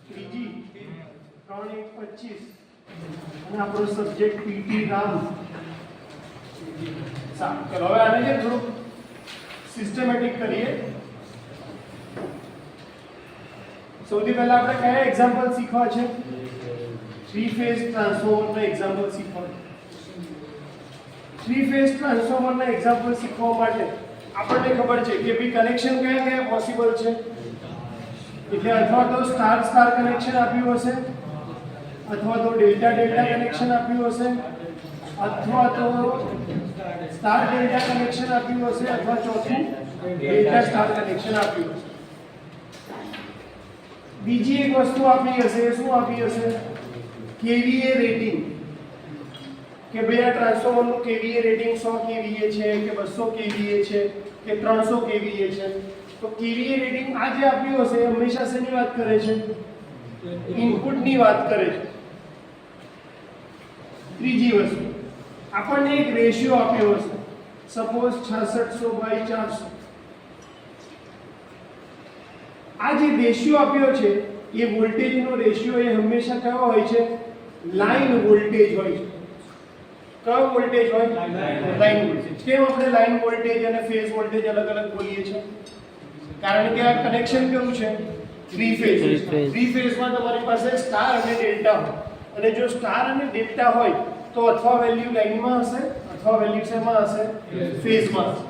ત્રીજી 3:1:25 અને આપણો સબ્જેક્ટ પીટી રામ. સારું, ચલો હવે આને જે થોડું સિસ્ટમેટિક કરીએ. સૌથી પહેલા આપણે કયા એક્ઝામ્પલ શીખવા છે? થ્રી ફેઝ ટ્રાન્સફોર્મરના એક્ઝામ્પલ શીખવા છે. થ્રી ફેઝ ટ્રાન્સફોર્મરના એક્ઝામ્પલ શીખવા માટે આપણને ખબર છે કે ભઈ કનેક્શન કયા કયા પોસિબલ છે. એટલે અથવા તો સ્ટાર સ્ટાર કનેક્શન આપ્યું હશે, અથવા તો ડેલ્ટા ડેલ્ટા કનેક્શન આપ્યું હશે, અથવા તો સ્ટાર ડેલ્ટા કનેક્શન આપ્યું હશે, અથવા ચોથું ડેલ્ટા સ્ટાર કનેક્શન આપ્યું હશે. બીજી એક વસ્તુ આપી હશે, શું આપી હશે? KVA rating. કે ભાઈ આ ટ્રાન્સફોર્મરનું કેવીએ રેટિંગ 100 કેવીએ છે કે 200 કેવીએ છે કે 300 કેવીએ છે. તો કેવીએ રેટિંગ આ જે આપ્યું હશે હંમેશા શેની વાત કરે છે? ઇનપુટની વાત કરે છે. ત્રીજી વસ્તુ, આપણને એક રેશિયો આપ્યો હશે, સપોઝ 6600/400. આ જે રેશિયો આપ્યો છે એ વોલ્ટેજનો રેશિયો એ હંમેશા કયો હોય છે? લાઈન વોલ્ટેજ હોય છે. કયો વોલ્ટેજ હોય? Line voltage. કેમ આપણે લાઈન વોલ્ટેજ અને ફેઝ વોલ્ટેજ અલગ અલગ બોલીએ છીએ? કારણ કે આ કનેક્શન કેવું છે? Three phase. થ્રી ફેઝમાં તમારી પાસે સ્ટાર અને ડેલ્ટા હોય, અને જો સ્ટાર અને ડેલ્ટા હોય તો અથવા વેલ્યુ લાઈનમાં હશે અથવા વેલ્યુ શેમાં હશે? ફેઝમાં હશે.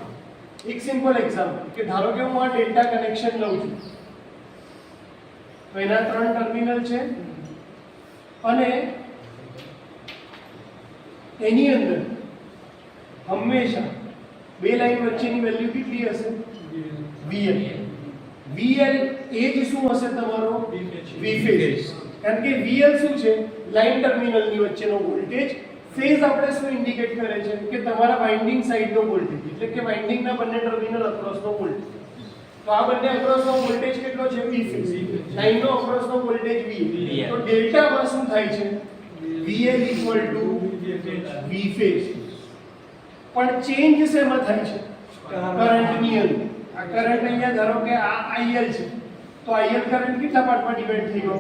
એક સિમ્પલ એક્ઝામ્પલ કે ધારો કે હું આ ડેલ્ટા કનેક્શન લઉં છું, તો એના 3 ટર્મિનલ છે અને એની અંદર હંમેશા બે લાઈન વચ્ચેની વેલ્યુ કેટલી હશે? VL. VL એ જ શું હશે તમારો? V phase. કારણ કે VL શું છે? લાઈન ટર્મિનલની વચ્ચેનો વોલ્ટેજ. ફેઝ આપણે શું ઇન્ડિકેટ કરે છે? કે તમારા વાઇન્ડિંગ સાઈડનો વોલ્ટેજ, એટલે કે વાઇન્ડિંગના બંને ટર્મિનલ અક્રોસનો વોલ્ટેજ. તો આ બંને અક્રોસનો વોલ્ટેજ કેટલો છે? V phase. લાઈનનો અક્રોસનો વોલ્ટેજ V. તો ડેલ્ટામાં શું થાય છે? VL V phase. પણ ચેન્જ શેમાં થાય છે? કરંટની અંદર. આ કરંટ અહીંયા ધારો કે આ IL છે, તો IL કરંટ કેટલા પાર્ટમાં ડિવાઈડ થઈ ગયો?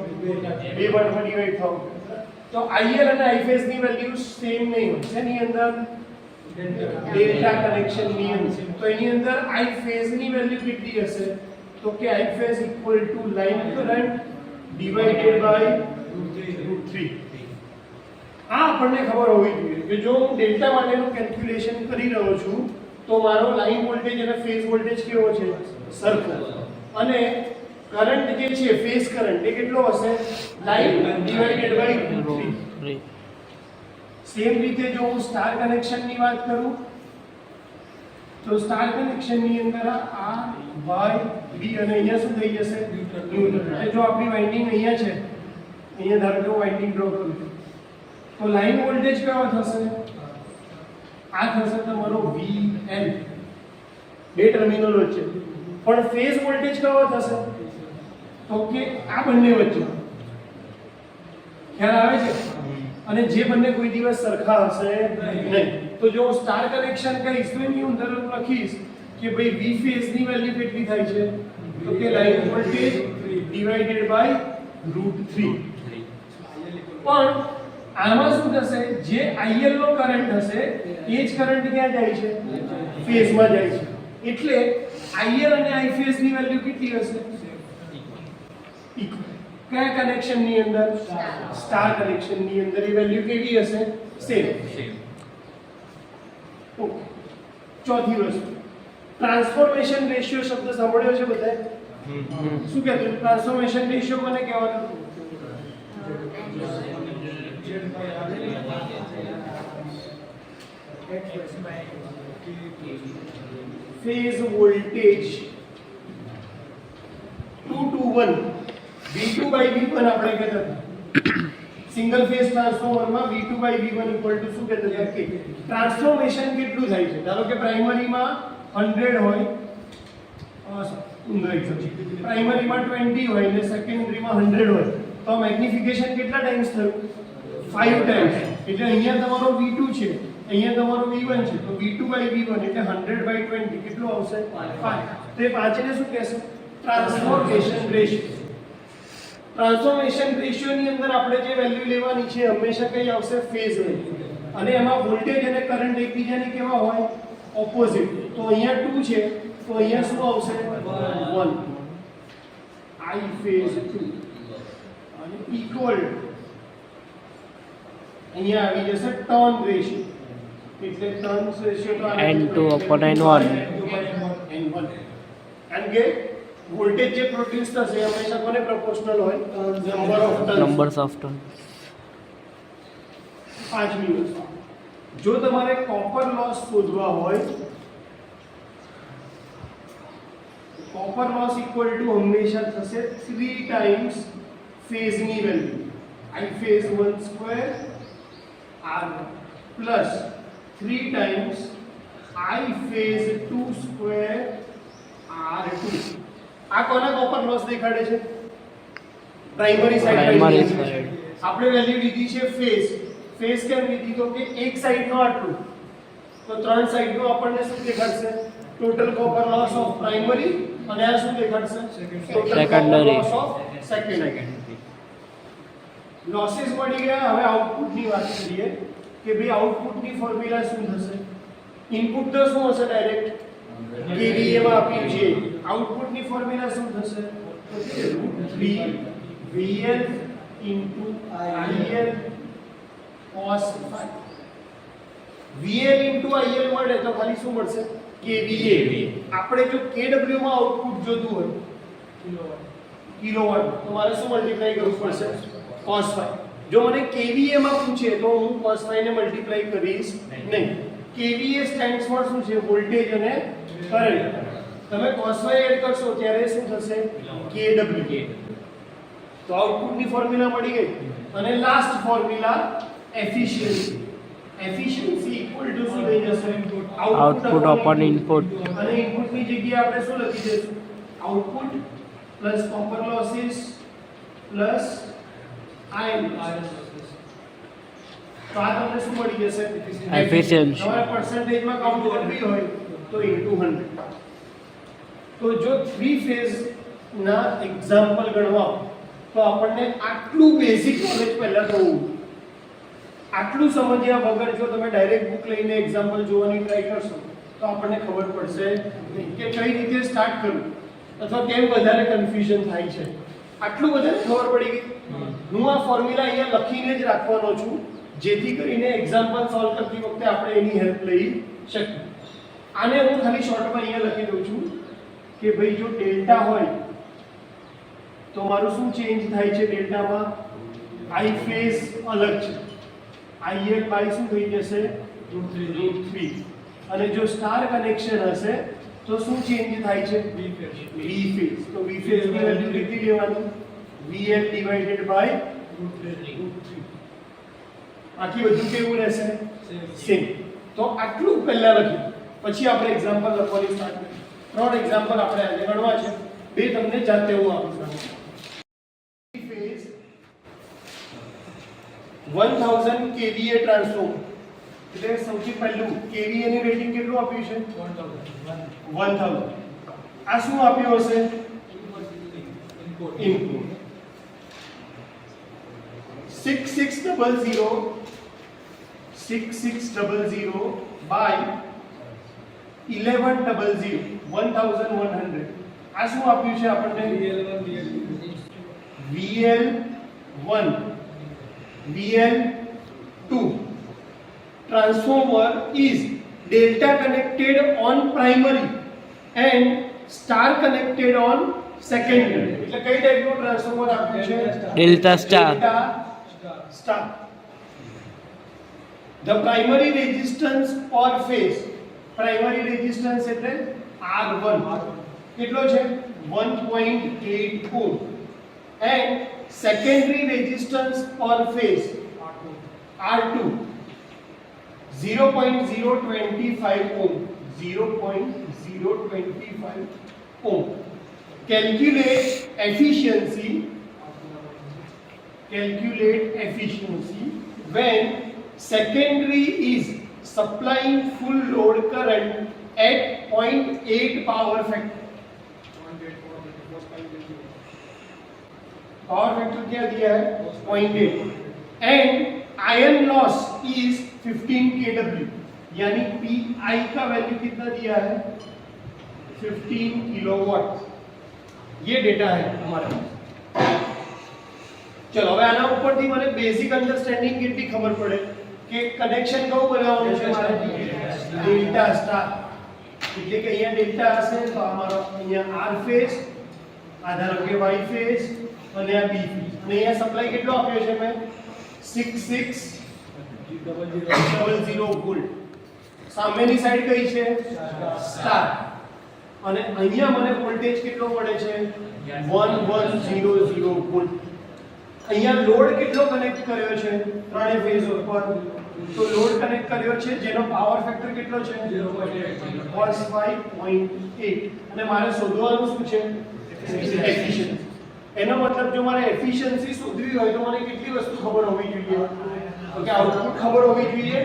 બે પાર્ટમાં ડિવાઈડ થયો. તો IL અને I ફેઝ ની વેલ્યુ સેમ નહીં હોય. શેની અંદર? ડેલ્ટા કનેક્શનની અંદર. તો એની અંદર I ફેઝ ની વેલ્યુ કેટલી હશે? તો કે I phase line current divided by √3. આ આપણને ખબર હોવી જોઈએ કે જો હું ડેલ્ટા માટેનું કેલ્ક્યુલેશન કરી રહ્યો છું તો મારો લાઈન વોલ્ટેજ અને ફેઝ વોલ્ટેજ કેવો છે? સરખો. અને કરંટ જે છે ફેઝ કરંટ એ કેટલો હશે? Line divided by √3. સેમ રીતે જો હું સ્ટાર કનેક્શનની વાત કરું તો સ્ટાર કનેક્શનની અંદર આ Y B અને અહીંયા શું થઈ જશે? ન્યુટ્રલ. જો આપણી વાઇન્ડિંગ અહીંયા છે, અહીંયા ધારો કે વાઇન્ડિંગ ડ્રો કરું છું, તો લાઈન વોલ્ટેજ કેવો થશે? આ થશે તમારો VL, બે ટર્મિનલ વચ્ચે. પણ ફેઝ વોલ્ટેજ કેવો થશે? તો કે આ બંને વચ્ચે. ખ્યાલ આવે છે? અને જે બંને કોઈ દિવસ સરખા હશે નહીં. તો જો હું સ્ટાર કનેક્શન કહીશ તો એની અંદર લખીશ કે ભાઈ V ફેઝ ની વેલ્યુ કેટલી થાય છે? તો કે લાઈન વોલ્ટેજ ડિવાઇડેડ બાય √3. પણ આમાં શું થશે? જે IL નો કરંટ હશે એ જ કરંટ ક્યાં જાય છે? ફેઝમાં જાય છે. એટલે IL અને I ફેઝ ની વેલ્યુ કેટલી હશે? ઇક્વલ. કયા કનેક્શન ની અંદર? સ્ટાર કનેક્શન ની અંદર એ વેલ્યુ કેવી હશે? સેમ. ઓકે. ચોથી વસ્તુ, ટ્રાન્સફોર્મેશન રેશિયો શબ્દ સાંભળ્યો છે બધાએ? શું કહેતું? ટ્રાન્સફોર્મેશન રેશિયો કોને કહેવાનું? ફેઝ વોલ્ટેજ 2:1 V2/V1 આપણે કહેતા હતા. સિંગલ ફેઝ ટ્રાન્સફોર્મરમાં V2/V1 શું કહેતા હતા? કે ટ્રાન્સફોર્મેશન કેટલું થાય છે? ધારો કે પ્રાઇમરીમાં 100 હોય, પ્રાઇમરીમાં 20 હોય અને સેકન્ડરીમાં 100 હોય, તો મેગ્નિફિકેશન કેટલા ટાઈમ્સ થયું? 5 ટાઈમ્સ. એટલે અહીંયા તમારો V2 છે, અહીંયા તમારો V1 છે, તો V2/V1 એટલે 100/20 કેટલું આવશે? 5. તો એ 5 ને શું કહેશે? Transformation ratio. ટ્રાન્સફોર્મેશન રેશિયોની અંદર આપણે જે વેલ્યુ લેવાની છે હંમેશા કઈ આવશે ફેઝ વેલ્યુ, અને એમાં વોલ્ટેજ અને કરંટ એકબીજાની કેવા હોય ઓપોઝિટ. તો અહીંયા 2 છે તો અહીંયા શું આવશે 1 I phase 2 અને ઇક્વલ અહીંયા આવી જશે ટર્ન રેશિયો, એટલે ટર્ન રેશિયો તો N2/N1. કારણ કે વોલ્ટેજ જે પ્રોડ્યુસ થશે હંમેશા કોને પ્રોપોર્શનલ હોય Numbers of turns. 5મી વસ્તુ, જો તમારે કોપર લોસ શોધવા હોય, કોપર લોસ ઇક્વલ ટુ હંમેશા થશે 3 ટાઈમ્સ ફેઝની value I phase 1 square R plus 3 times I phase 2 square R2. આ કોના કોપર લોસ દેખાડે છે? Primary side. આપણે વેલ્યુ લીધી છે ફેઝ. ફેઝ કેમ લીધી? તો કે એક સાઈડનો આટલું, તો 3 સાઈડનો આપણને શું દેખાડશે? Total copper loss of primary, અને આ શું દેખાડશે? Secondary loss of secondary. Losses મળી ગયા. હવે આઉટપુટની વાત કરીએ કે ભાઈ આઉટપુટની ફોર્મ્યુલા શું થશે? ઇનપુટ તો શું હશે? ડાયરેક્ટ KVA માં આપ્યું છે. આઉટપુટની ફોર્મ્યુલા શું થશે? √3 VL into IL cos phi. VL into IL મળે તો ખાલી શું મળશે? KVA. આપણે જો KW માં આઉટપુટ જોતું હોય કિલોવોટ, તો મારે શું મલ્ટીપ્લાય કરવું પડશે? cos phi. જો મને KVA માં પૂછે તો હું cos phi ને મલ્ટીપ્લાય કરીશ નહીં. KVA સ્ટેન્ડ્સ ફોર શું છે? વોલ્ટેજ અને કરંટ. તમે cos phi એડ કરશો ત્યારે શું થશે? KW. તો આઉટપુટની ફોર્મ્યુલા મળી ગઈ. અને last formula efficiency. Efficiency equal to શું થઈ જશે? Output upon input. અને ઇનપુટની જગ્યાએ આપણે શું લખી દઈશું? Output plus copper losses plus iron losses. તો આ તમને શું મળી જશે? Efficiency. તમારે પર્સન્ટેજમાં કાઉન્ટ કરવી હોય તો ઇન્ટુ 100. તો જો 3 ફેઝ ના એક્ઝામ્પલ ગણવા તો આપણને આટલું બેઝિક નોલેજ પહેલા તો હોવું. આટલું સમજ્યા વગર જો તમે ડાયરેક્ટ બુક લઈને એક્ઝામ્પલ જોવાની ટ્રાય કરશો તો આપણને ખબર પડશે નહીં કે કઈ રીતે સ્ટાર્ટ કરવું અથવા કેમ વધારે કન્ફ્યુઝન થાય છે. આટલું બધાને ખબર પડી ગઈ. હું આ ફોર્મ્યુલા અહીંયા લખીને જ રાખવાનો છું, જેથી કરીને એક્ઝામ્પલ સોલ્વ કરતી વખતે આપણે એની હેલ્પ લઈ શકીએ. આને હું ખાલી શોર્ટમાં અહીંયા લખી દઉં છું કે ભાઈ જો ડેલ્ટા હોય તો મારું શું ચેન્જ થાય છે? ડેલ્ટામાં I ફેઝ અલગ છે, IL બાય શું થઈ જશે? √3. અને જો સ્ટાર કનેક્શન હશે તો શું ચેન્જ થાય છે? V phase. તો V ફેઝ ની વેલ્યુ કેટલી લેવાની? VL divided by √3. બાકી બધું કેવું રહેશે? સેમ. તો આટલું પહેલા લખ્યું, પછી આપણે એક્ઝામ્પલ લખવાની સ્ટાર્ટ કરીએ. 3 એક્ઝામ્પલ આપણે આજે ગણવા છે. 2 તમને જાતે હું આપું. Phase 1000 kVA transformer. એટલે સૌથી પહેલું kVA ની રેટિંગ કેટલું આપ્યું છે? 1000. આ શું આપ્યું હશે? Input 6600 by 1100 1100. આ શું આપ્યું છે આપણને? VL1 VL2. transformer is delta connected on primary and star connected on secondary. એટલે કઈ ટાઈપનું ટ્રાન્સફોર્મર આપ્યું છે? Delta star. Delta star. The primary resistance per phase. Primary resistance એટલે R1. કેટલો છે? 1.8 ohm. And secondary resistance per phase R2 0.025 ohm. 0.025 ohm. Calculate efficiency when secondary is supplying full load current at 0.8 power factor. Power factor क्या दिया है 0.8 and iron loss is 15 kW यानी PI का value कितना दिया है 15 किलोवाट ये data है हमारा चलो હવે આના ઉપરથી મને બેઝિક અન્ડરસ્ટેન્ડિંગ કેટલી ખબર પડે કે કનેક્શન કયું બનાવવાનું છે મારે ડેલ્ટા સ્ટાર એટલે કે અહીંયા ડેલ્ટા હશે તો અમારો અહીંયા R ફેઝ આ ધારો કે Y ફેઝ અને આ B ફેઝ અને અહીંયા સપ્લાય કેટલો આપ્યો છે મેં 6600 વોલ્ટ સામેની સાઈડ કઈ છે સ્ટાર અને અહીંયા મને વોલ્ટેજ કેટલો મળે છે 1100 વોલ્ટ અહીંયા લોડ કેટલો કનેક્ટ કર્યો છે ત્રણે ફેઝ ઉપર તો લોડ કનેક્ટ કર્યો છે જેનો પાવર ફેક્ટર કેટલો છે 5.8 અને મારે શોધવાનું શું છે એફિશિયન્સી એનો મતલબ જો મારે એફિશિયન્સી શોધવી હોય તો મને કેટલી વસ્તુ ખબર હોવી જોઈએ તો કે આઉટપુટ ખબર હોવી જોઈએ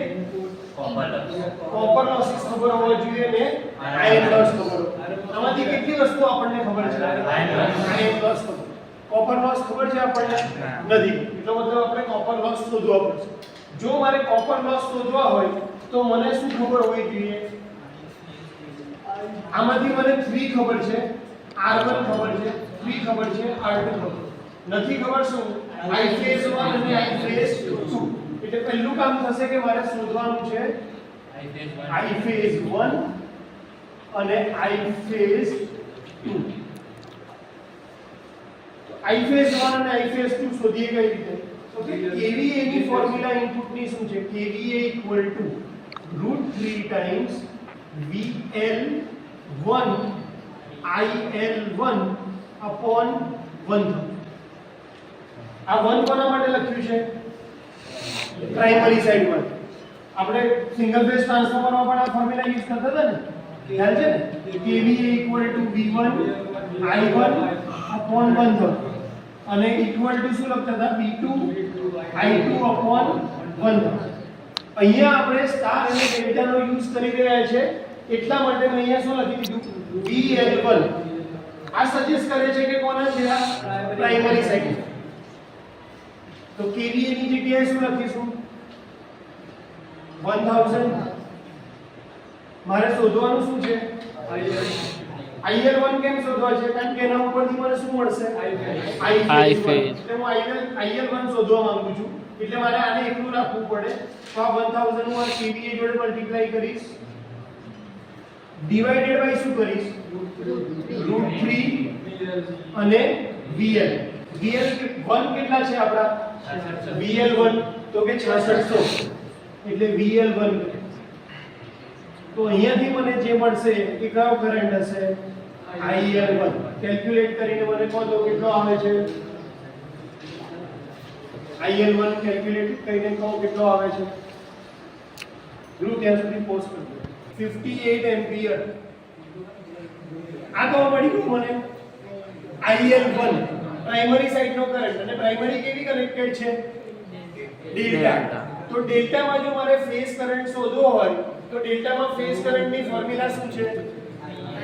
કોપર લોસીસ ખબર હોવી જોઈએ ને આયર્ન લોસ ખબર આમાંથી કેટલી વસ્તુ આપણને ખબર છે આયર્ન લોસ ખબર कॉपर लॉस खबर છે આપણને નથી એટલો મતલબ આપણે कॉपर लॉस શોધવા પડશે જો મારે कॉपर लॉस શોધવા હોય તો મને શું ખબર હોવી જોઈએ આમાંથી મને 3 ખબર છે R1 ખબર છે 3 ખબર છે R2 ખબર નથી ખબર શું I ફેઝ 1 અને I ફેઝ 2 એટલે પહેલું કામ થશે કે મારે શોધવાનું છે I ફેઝ 1 અને I ફેઝ 2 I phase 1 અને I phase 2 શોધીએ કઈ રીતે ઓકે KVA ની ફોર્મ્યુલા ઇનપુટ ની શું છે KVA √3 times VL1 IL1 upon 1 આ 1 કોના માટે લખ્યું છે પ્રાઇમરી સાઈડ પર આપણે સિંગલ ફેઝ ટ્રાન્સફોર્મરમાં પણ આ ફોર્મ્યુલા યુઝ કરતા હતા ને ખ્યાલ છે ને KVA V1 I1 upon 1 અને ઇક્વલ ટુ શું લખતા હતા V2 I2 upon 1 અહીંયા આપણે સ્ટાર અને ડેલ્ટા નો યુઝ કરી રહ્યા છે એટલા માટે મેં અહીંયા શું લખી દીધું VL1 આ સજેસ્ટ કરે છે કે કોના છે આ પ્રાઇમરી સાઈડ તો KVA ની જગ્યાએ શું લખીશું 1000 મારે શોધવાનું શું છે IL1 કેમ શોધવા છે કારણ કે એના ઉપરથી મને શું મળશે I ફેઝ એટલે હું IL1 શોધવા માંગુ છું એટલે મારે આને એકલું રાખવું પડે તો આ 1000 હું આ KVA જોડે મલ્ટીપ્લાય કરીશ ડિવાઇડેડ બાય શું કરીશ √3 અને VL 1 કેટલા છે આપડા VL1 તો કે 6600 એટલે VL1 તો અહીંયાથી મને જે મળશે એ કયો કરંટ હશે IL1 કેલ્ક્યુલેટ કરીને મને કહો તો કેટલો આવે છે IL1 કેલ્ક્યુલેટ કરીને કહો કેટલો આવે છે રૂ ત્યાં સુધી પોસ્ટ કરજો 58 એમ્પિયર આ તો મળી ગયું મને IL1 પ્રાઇમરી સાઈડ નો કરંટ અને પ્રાઇમરી કેવી કનેક્ટેડ છે ડેલ્ટા તો ડેલ્ટામાં જો મારે ફેઝ કરંટ શોધવો હોય તો ડેલ્ટામાં ફેઝ કરંટની ફોર્મ્યુલા શું છે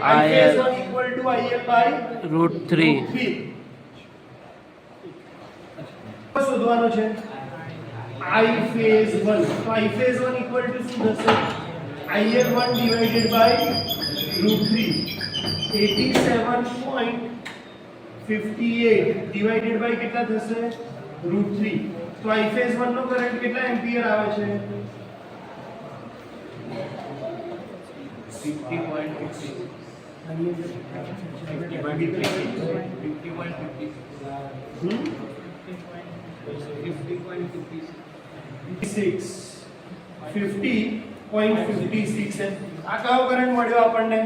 I phase 1 equal to IL by √3 શોધવાનો છે I phase 1 તો I phase 1 equal to શું થશે IL1 divided by √3 87.58 divided by કેટલા થશે √3 તો I phase 1 નો કરંટ કેટલા એમ્પિયર આવે છે 50.56 આ કયો કરંટ મળ્યો આપણને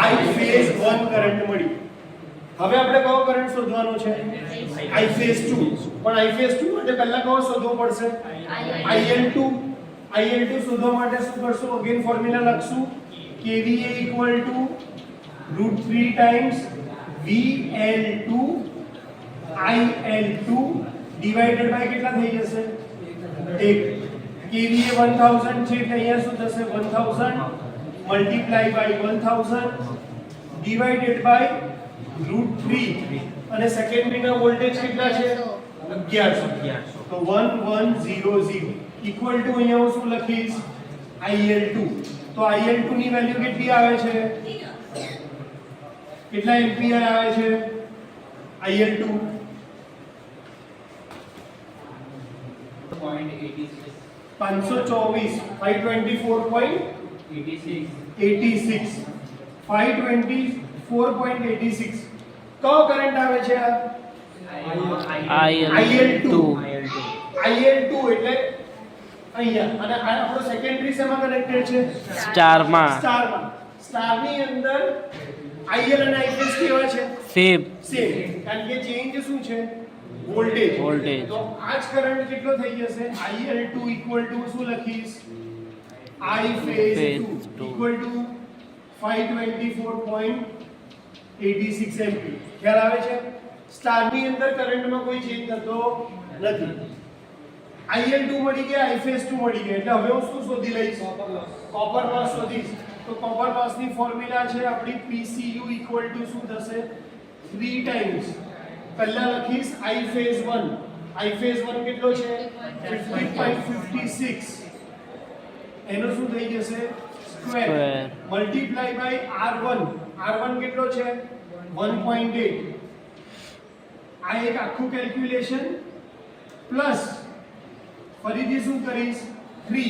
I phase 1 કરંટ મળ્યો હવે આપણે કયો કરંટ શોધવાનો છે I phase 2 પણ I phase 2 માટે પહેલા કયો શોધવો પડશે IL2 શોધવા માટે શું કરશું અગેન ફોર્મ્યુલા લખશું KVA √3 times VL2 IL2 divided by કેટલા થઈ જશે 1 KVA 1000 છે એટલે અહીંયા શું થશે 1000 મલ્ટીપ્લાય બાય 1000 ડિવાઇડેડ બાય √3 અને સેકન્ડરીના વોલ્ટેજ કેટલા છે 1100 તો 1100 ઇક્વલ ટુ અહીંયા હું શું લખીશ IL2 તો IL2 ની વેલ્યુ કેટલી આવે છે કેટલા એમ્પિયર આવે છે IL2 524 524.86 524.86 કયો કરંટ આવે છે આ IL2 IL2 એટલે અહીંયા અને આ આપણો સેકન્ડરી શેમાં કનેક્ટેડ છે સ્ટારમાં સ્ટારની અંદર IL અને IFS કેવા છે સેમ સેમ કારણ કે ચેન્જ શું છે વોલ્ટેજ Voltage. તો આ જ કરંટ કેટલો થઈ જશે IL2 ઇક્વલ ટુ શું લખીશ I phase 2 equal to 524.86 ampere ખ્યાલ આવે છે સ્ટારની અંદર કરંટમાં કોઈ ચેન્જ થતો નથી IL2 મળી ગયા I phase 2 મળી ગયા એટલે હવે હું શું શોધી લઈશ કોપર લોસ શોધીશ તો કોપર લોસ ની ફોર્મ્યુલા છે આપણી PCU ઇક્વલ ટુ શું થશે 3 ટાઈમ્સ પહેલા લખીશ I phase 1 કેટલો છે 50.56 એનો શું થઈ જશે સ્ક્વેર મલ્ટીપ્લાય બાય R1 કેટલો છે 1.8 આ એક આખું કેલ્ક્યુલેશન પ્લસ ફરીથી શું કરીશ 3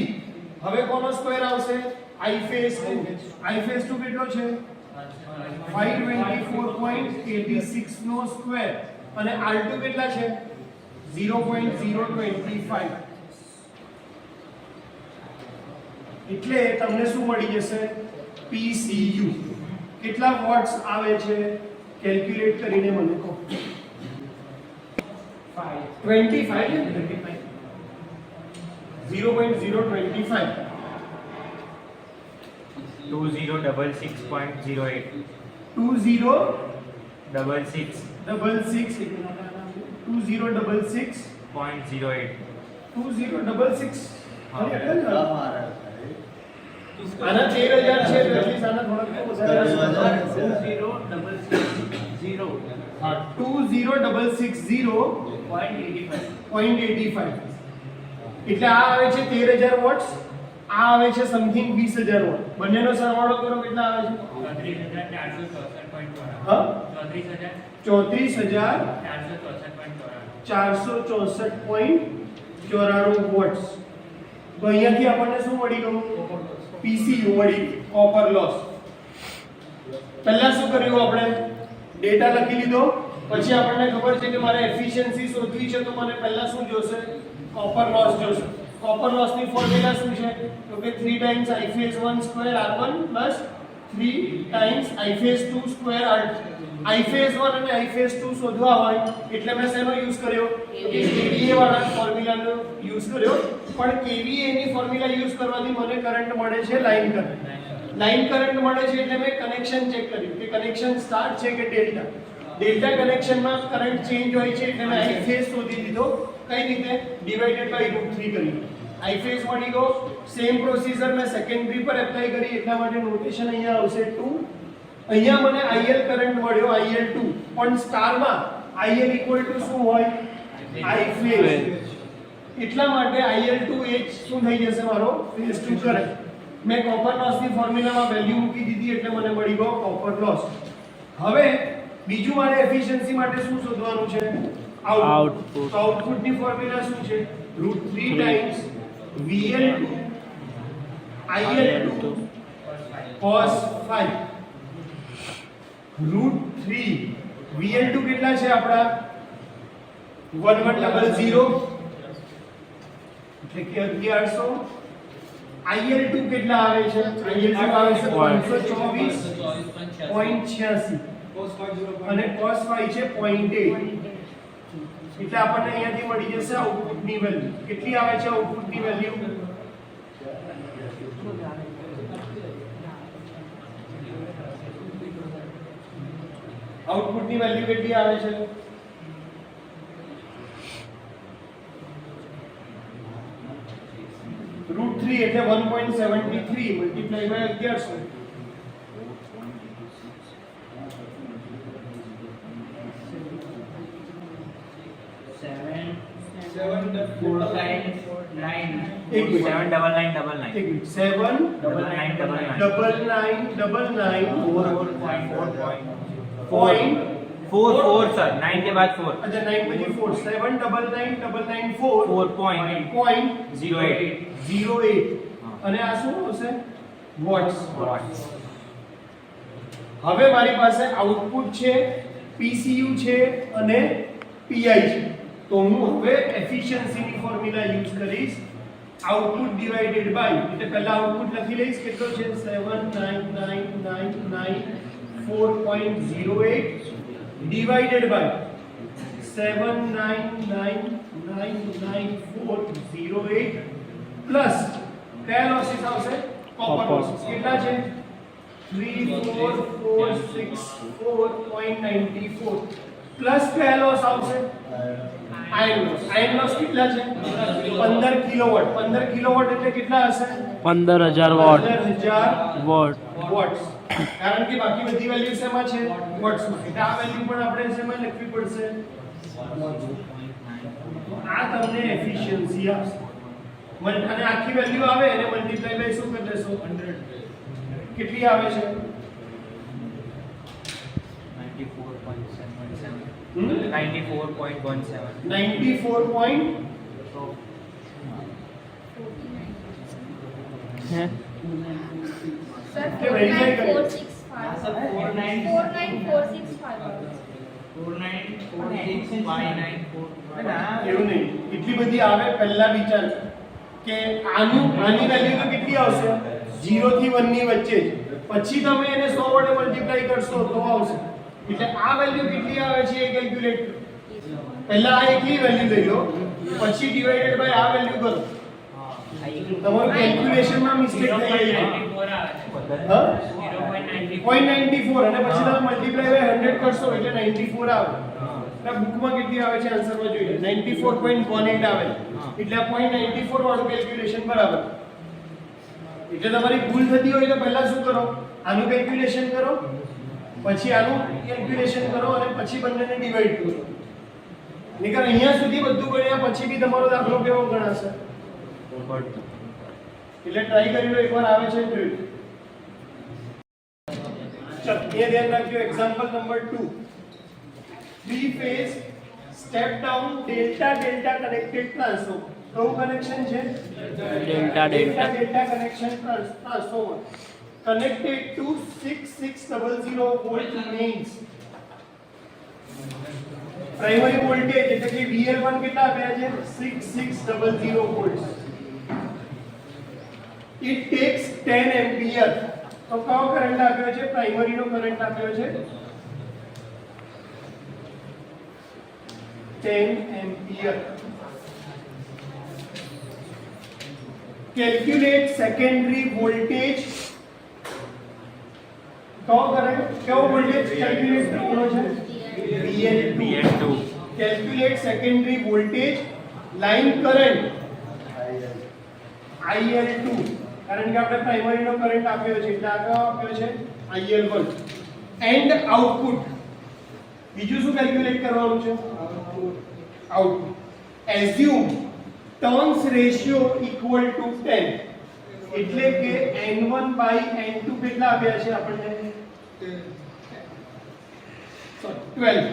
હવે કોનો સ્ક્વેર આવશે I phase 2 કેટલો છે 524.86 નો સ્ક્વેર અને R2 કેટલા છે 0.025 એટલે તમને શું મળી જશે PCU કેટલા વોટ્સ આવે છે કેલ્ક્યુલેટ કરીને મને કહો 25 0.025 2066.08 2066 2066 0.08 2066 આના 13000 છે એટલી સાના થોડાક તો વધારે 2060.85 એટલે આ આવે છે 13000 વોટ્સ આ આવે છે સમથિંગ 20000 વોટ બંનેનો સરવાળો કરો કેટલા આવે છે 34464.94 વોટ્સ તો અહીંયાથી આપણને શું મળી ગયું PCU મળી કોપર લોસ પહેલા શું કર્યું આપણે ડેટા લખી લીધો પછી આપણને ખબર છે કે મારે એફિશિયન્સી શોધવી છે તો મને પહેલા શું જોશે કોપર લોસ જોશે કોપર લોસ ની ફોર્મ્યુલા શું છે તો કે 3 times I phase 1 square R1 plus 3 times I phase 2 square R2 I phase 1 અને I phase 2 શોધવા હોય એટલે મેં શેનો યુઝ કર્યો KVA વાળા ફોર્મ્યુલાનો યુઝ કર્યો પણ KVA ની ફોર્મ્યુલા યુઝ કરવાથી મને કરંટ મળે છે લાઈન કરંટ મળે છે એટલે મેં કનેક્શન ચેક કર્યું કે કનેક્શન સ્ટાર છે કે ડેલ્ટા કનેક્શનમાં કરંટ ચેન્જ હોય છે એટલે મેં I phase શોધી લીધો કઈ રીતે ડિવાઇડેડ બાય √3 કરી I phase મળી ગયો સેમ પ્રોસીજર મેં સેકન્ડરી પર એપ્લાય કરી એટલા માટે નોટેશન અહીંયા આવશે 2 અહીંયા મને IL કરંટ મળ્યો IL2 પણ સ્ટારમાં IL ઇક્વલ ટુ શું હોય I phase એટલા માટે IL2 એ શું થઈ જશે મારો ફેઝ 2 કરંટ મેં કોપર લોસ ની ફોર્મ્યુલામાં વેલ્યુ મૂકી દીધી એટલે મને મળી ગયો કોપર લોસ હવે બીજું મારે એફિશિયન્સી માટે શું શોધવાનું છે આઉટપુટ આઉટપુટ ની ફોર્મ્યુલા શું છે √3 times VL2 IL2 cos 5 √3 VL2 કેટલા છે આપડા 1100 એટલે કે 1100 IL2 કેટલા આવે છે IL2 આવે છે 524.86 અને cos 5 છે 0.8 એટલે આપણને અહીંયાથી મળી જશે આઉટપુટ ની વેલ્યુ કેટલી આવે છે આઉટપુટ ની વેલ્યુ આઉટપુટ ની વેલ્યુ કેટલી આવે છે √3 એટલે 1.73 મલ્ટીપ્લાય બાય 1100 1.73 એક મિનિટ. 79999 એક મિનિટ. 7 9999 4 सर 9 के बाद 4 अच्छा 9 बजे 4 7999994 4.08 .08 અને આ શું હશે વોટ્સ. હવે મારી પાસે આઉટપુટ છે, પીસીયુ છે અને પીઆઈ છે. તો હું હવે એફિશિયન્સીની ફોર્મ્યુલા યુઝ કરીશ. આઉટપુટ ડિવાઇડેડ બાય, એટલે પહેલા આઉટપુટ લખી લઈશ કેટલો છે 79999 divided by 7999908 plus કયા લોસીસ આવશે? Copper losses. કેટલા છે? 34464.94 પ્લસ કયા લોસ આવશે? Iron loss. આયર્ન લોસ કેટલા છે? 15 કિલોવોટ. 15 કિલોવોટ એટલે કેટલા હશે? 15,000 વોટ 15,000 વોટ વોટ્સ. કારણ કે બાકી બધી વેલ્યુ શેમાં છે? વોટ્સમાં. એટલે આ વેલ્યુ પણ આપણે શેમાં લખવી પડશે? આ તમને એફિશિયન્સી આપશે. અને આખી વેલ્યુ આવે એને મલ્ટીપ્લાય બાય શું કરી દેશો? 100. કેટલી આવે છે? 94.17 હે Sir, Okay, verify करें. 49465. એવું નહીં. એટલી બધી આવે પહેલા વિચાર કે આની વેલ્યુ તો કેટલી આવશે? 0 થી 1 ની વચ્ચે જ. પછી તમે એને 100 વડે મલ્ટીપ્લાય કરશો તો આવશે. એટલે આ વેલ્યુ કેટલી આવે છે એ કેલ્ક્યુલેટ કરો. પહેલા આ એકલી વેલ્યુ લઈ લો, પછી ડિવાઇડેડ બાય આ વેલ્યુ કરો. તમારું કેલ્ક્યુલેશનમાં મિસ્ટેક થઈ ગઈ છે. હા 0.94 અને પછી તમે મલ્ટીપ્લાય બાય 100 કરશો એટલે 94 આવે. એટલે બુકમાં કેટલી આવે છે આન્સરમાં જોઈએ 94.18 આવે. એટલે આ 0.94 વાળું કેલ્ક્યુલેશન બરાબર. એટલે તમારી ભૂલ થતી હોય તો પહેલા શું કરો? આનું કેલ્ક્યુલેશન કરો, પછી આનું કેલ્ક્યુલેશન કરો અને પછી બંનેને ડિવાઈડ કરો. નહીંતર અહીંયા સુધી બધું ગણ્યા પછી બી તમારો દાખલો કેવો ગણાશે? એટલે ટ્રાય કરી લો એકવાર આવે છે જોઈ. ચલો એ ધ્યાન રાખજો. Example number 2. 3 phase step down delta delta connected transformer. કયું કનેક્શન છે? Delta delta connection transformer connected to 6600 volt mains. Primary voltage એટલે કે VL1 કેટલા આપ્યા છે? 6600 volts. It takes 10 ampere. તો કયો કરંટ આપ્યો છે? પ્રાઇમરી નો કરંટ આપ્યો છે 10 ampere. Calculate secondary voltage. કયો કરંટ કયો વોલ્ટેજ કેલ્ક્યુલેટ કરવાનો છે? VL2. Calculate secondary voltage line current IL2. કારણ કે આપણે પ્રાઇમરી નો કરંટ આપ્યો છે એટલે આ કયો આપ્યો છે? IL1. And output. બીજું શું કેલ્ક્યુલેટ કરવાનું છે? Output. Assume turns ratio equal to 10. એટલે કે n1 બાય n2 કેટલા આપ્યા છે આપણને? 12.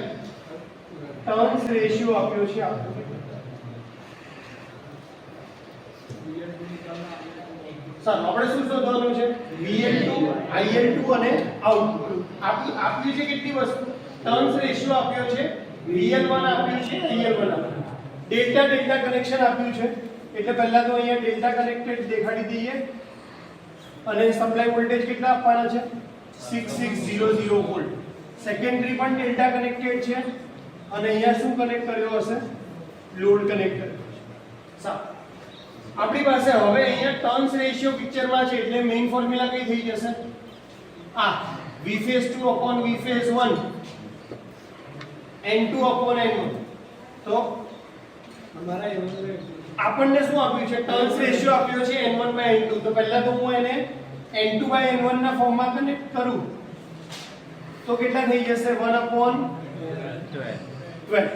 ટર્ન્સ રેશિયો આપ્યો છે આપણને. સર આપણે શું શોધવાનું છે? VL2, IL2 અને આઉટપુટ. આપ્યું છે કેટલી વસ્તુ? ટર્ન્સ રેશિયો આપ્યો છે, VL1 આપ્યું છે, IL1 આપ્યું. ડેલ્ટા ડેલ્ટા કનેક્શન આપ્યું છે એટલે પહેલા તો અહીંયા ડેલ્ટા કનેક્ટેડ દેખાડી દઈએ અને સપ્લાય વોલ્ટેજ કેટલા આપવાના છે? 6600 વોલ્ટ. સેકન્ડરી પણ ડેલ્ટા કનેક્ટેડ છે અને અહીંયા શું કનેક્ટ કર્યો હશે? લોડ કનેક્ટ કર્યો છે. સારું. આપણી પાસે હવે અહીંયા ટર્ન્સ રેશિયો પિક્ચરમાં છે એટલે મેઇન ફોર્મ્યુલા કઈ થઈ જશે? આ V phase 2 upon V phase 1 N2 upon N1. તો આપણને શું આપ્યું છે? ટર્ન્સ રેશિયો આપ્યો છે n1 by n2. તો પહેલા તો હું એને n2 by n1 ના ફોર્મમાં કનેક્ટ કરું તો કેટલા થઈ જશે? 1 upon 12.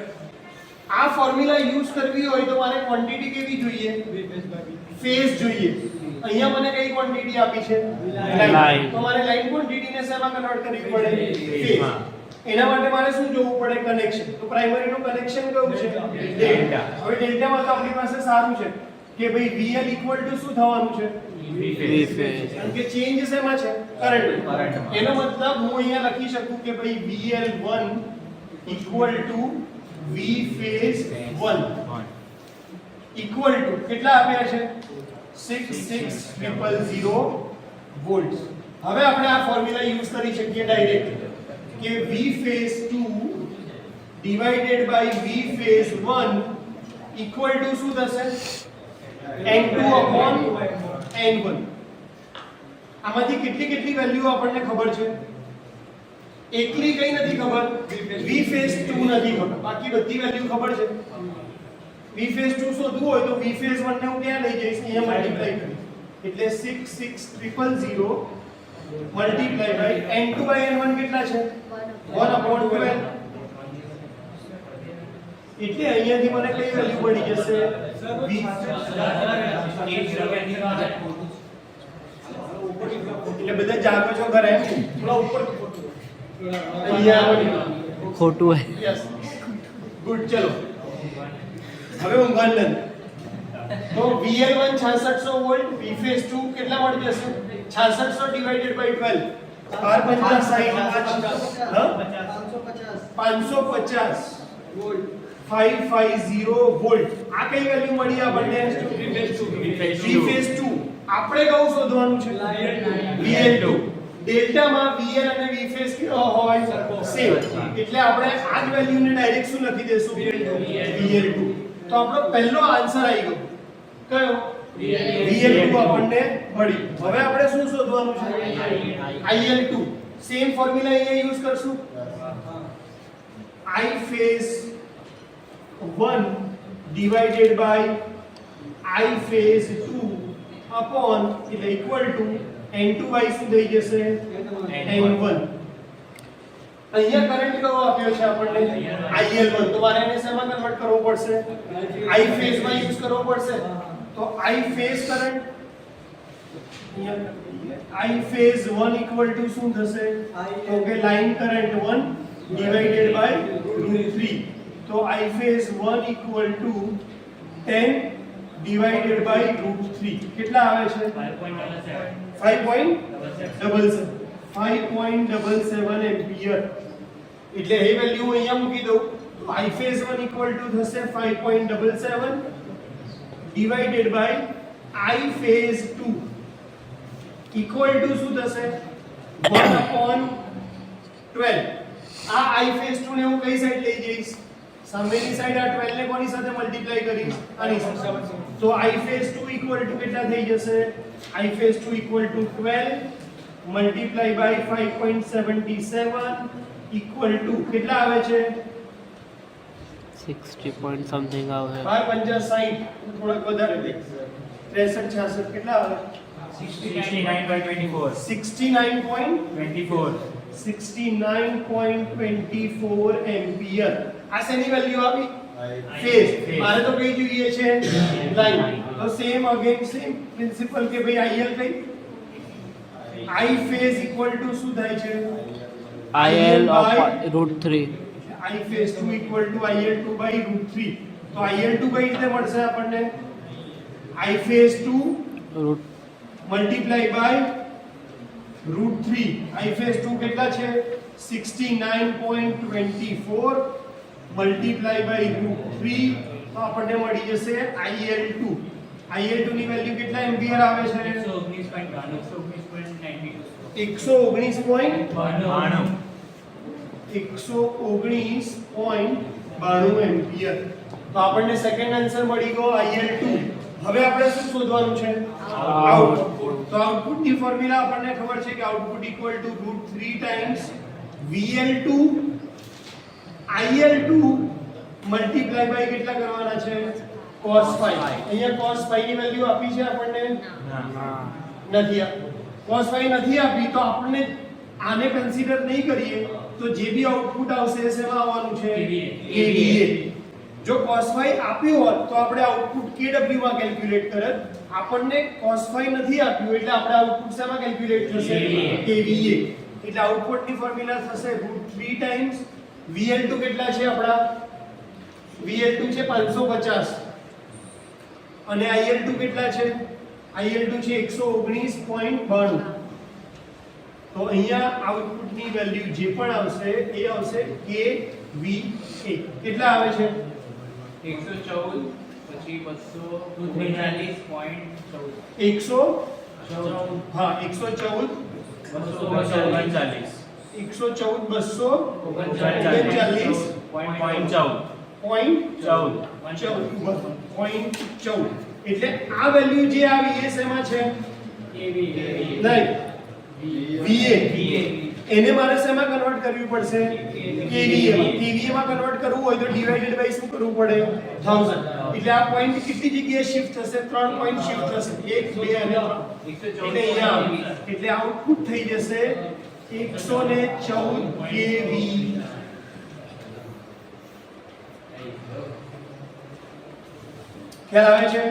આ ફોર્મ્યુલા યુઝ કરવી હોય તો મારે ક્વોન્ટિટી કેવી જોઈએ? ફેઝ જોઈએ. અહીંયા મને કઈ ક્વોન્ટિટી આપી છે? લાઈન. તો મારે લાઈન ક્વોન્ટિટીને શેમાં કન્વર્ટ કરવી પડે? ફેઝ. એના માટે મારે શું જોવું પડે? કનેક્શન. તો પ્રાઇમરી નું કનેક્શન કયું છે? ડેલ્ટા. હવે ડેલ્ટામાં તો આપણી પાસે સારું છે કે ભાઈ VL ઇક્વલ ટુ શું થવાનું છે? કારણ કે ચેન્જ શેમાં છે? કરંટ. એનો મતલબ હું અહીંયા લખી શકું કે ભાઈ VL1 equal to V phase 1 equal two કેટલા આપ્યા છે? 66000 વોલ્ટ. હવે આપણે આ ફોર્મ્યુલા યુઝ કરી શકીએ ડાયરેક્ટ કે V phase 2 divided by V phase 1 equal to શું થશે? N2 upon N1. આમાંથી કેટલી વેલ્યુ આપણને ખબર છે? એકલી કઈ નથી ખબર? V ફેઝ 2 નથી ખબર, બાકી બધી વેલ્યુ ખબર છે. V ફેઝ 2 શોધવું હોય તો V ફેઝ 1 ને હું ક્યાં લઈ જઈશ? અહીંયા મલ્ટીપ્લાય કરીશ. એટલે 66000 multiply by N2 by N1 કેટલા છે? 1 upon 12. એટલે અહીંયાથી મને કઈ વેલ્યુ મળી જશે? V એટલે બધા જાગો છો ઘરે થોડા ઉપર અહીંયા ખોટું હે. Yes good. ચલો હવે ઊંઘાણ લન. તો VL1 6600 વોલ્ટ, V ફેઝ 2 કેટલા મળી જશે? 6600 ડિવાઇડેડ બાય 12 550 વોલ્ટ 550 વોલ્ટ. આ કઈ વેલ્યુ મળી આપણને? V phase 2. આપણે કયું શોધવાનું છે? VL2. ડેલ્ટામાં VL અને V ફેઝ હોય સેમ, એટલે આપણે આ જ વેલ્યુને ડાયરેક્ટ શું લખી દેશું? VL2. તો આપણો પહેલો આન્સર આવી ગયો. કયો? VL2 આપણને મળી. હવે આપણે શું શોધવાનું છે? IL2. સેમ ફોર્મ્યુલા અહીંયા યુઝ કરશું. I phase 1 divided by I phase 2 upon એટલે equal to N2 by શું થઈ જશે? N1. અહીંયા કરંટ કયો આપ્યો છે આપણને? IL1. તો મારે એને શેમાં કન્વર્ટ કરવો પડશે? I phase માં યુઝ કરવો પડશે. તો I phase current I phase 1 equal to શું થશે? તો કે લાઈન કરંટ 1 divided by √3. तो I phase 1 equal to 10 divided by √3 કેટલા આવે છે? 5.77 એમ્પિયર. એટલે એ વેલ્યુ અહીંયા મૂકી દઉં તો I phase 1 equal to થશે 5.77 divided by I phase 2 equal to શું થશે? 1 upon 12. આ I phase 2 ને હું કઈ સાઈડ લઈ જઈશ? સામેની સાઈડ આ 12 ને કોની સાથે મલ્ટીપ્લાય કરીશ? આની સાથે. તો I phase 2 equal to કેટલા થઈ જશે? I phase 2 equal to 12 multiply by 5.77 equal to કેટલા આવે છે? 60 point something આવે. 5.50 થોડાક વધારે દે. 63 66 કેટલા આવે? 69.24. 69.24 એમ્પિયર. આ શેની વેલ્યુ આવી? ફેઝ. મારે તો કઈ જોઈએ છે? લાઈન. તો સેમ અગેન સેમ પ્રિન્સિપલ કે ભાઈ IL કઈ? I ફેઝ ઇક્વલ ટુ શું થાય છે? IL of √3. I phase 2 equal to IL2 by √3. તો IL2 કઈ રીતે મળશે આપણને? I phase 2 multiply by √3. I phase 2 કેટલા છે? 69.24 મલ્ટીપ્લાય બાય √3. તો આપણને મળી જશે IL2. IL2 ની વેલ્યુ કેટલા એમ્પિયર આવે છે? 119.92 એમ્પિયર. તો આપણને સેકન્ડ આન્સર મળી ગયો IL2. હવે આપણે શું શોધવાનું છે? આઉટપુટ. તો આઉટપુટની ફોર્મ્યુલા આપણને ખબર છે કે output equal to √3 times VL2 IL2 multiply by કેટલા કરવાના છે? cos 5. અહીંયા cos 5 ની વેલ્યુ આપી છે આપણને? નથી આપી. cos 5 નથી આપી તો આપણે આને કન્સિડર નહીં કરીએ તો જે બી આઉટપુટ આવશે એ શેમાં આવવાનું છે? KVA. જો cos phi આપ્યું હોત તો આપણે આઉટપુટ kw માં કેલ્ક્યુલેટ કરત. આપણને cos phi નથી આપ્યું એટલે આપણે આઉટપુટ શેમાં કેલ્ક્યુલેટ થશે? kVA. એટલે આઉટપુટની ફોર્મ્યુલા થશે √3 ટાઈમ્સ VL2 કેટલા છે આપણા? VL2 છે 550 અને IL2 કેટલા છે? IL2 છે 119.92. તો અહીંયા આઉટપુટની વેલ્યુ જે પણ આવશે એ આવશે kVA. કેટલા આવે છે? 114 પછી 239.14 હા 114 239 એટલે આ વેલ્યુ જે આવી એ શેમાં છે? નહીં, VA. એને મારે શેમાં કન્વર્ટ કરવી પડશે? kVA માં. kVA માં કન્વર્ટ કરવું હોય તો ડિવાઇડેડ બાય શું કરવું પડે? 1000. એટલે આ પોઈન્ટ કેટલી જગ્યાએ શિફ્ટ થશે? 3 પોઈન્ટ શિફ્ટ થશે. 1 2 અને 3. એટલે અહીંયા એટલે આઉટપુટ થઈ જશે 114 kV. ખ્યાલ આવે છે?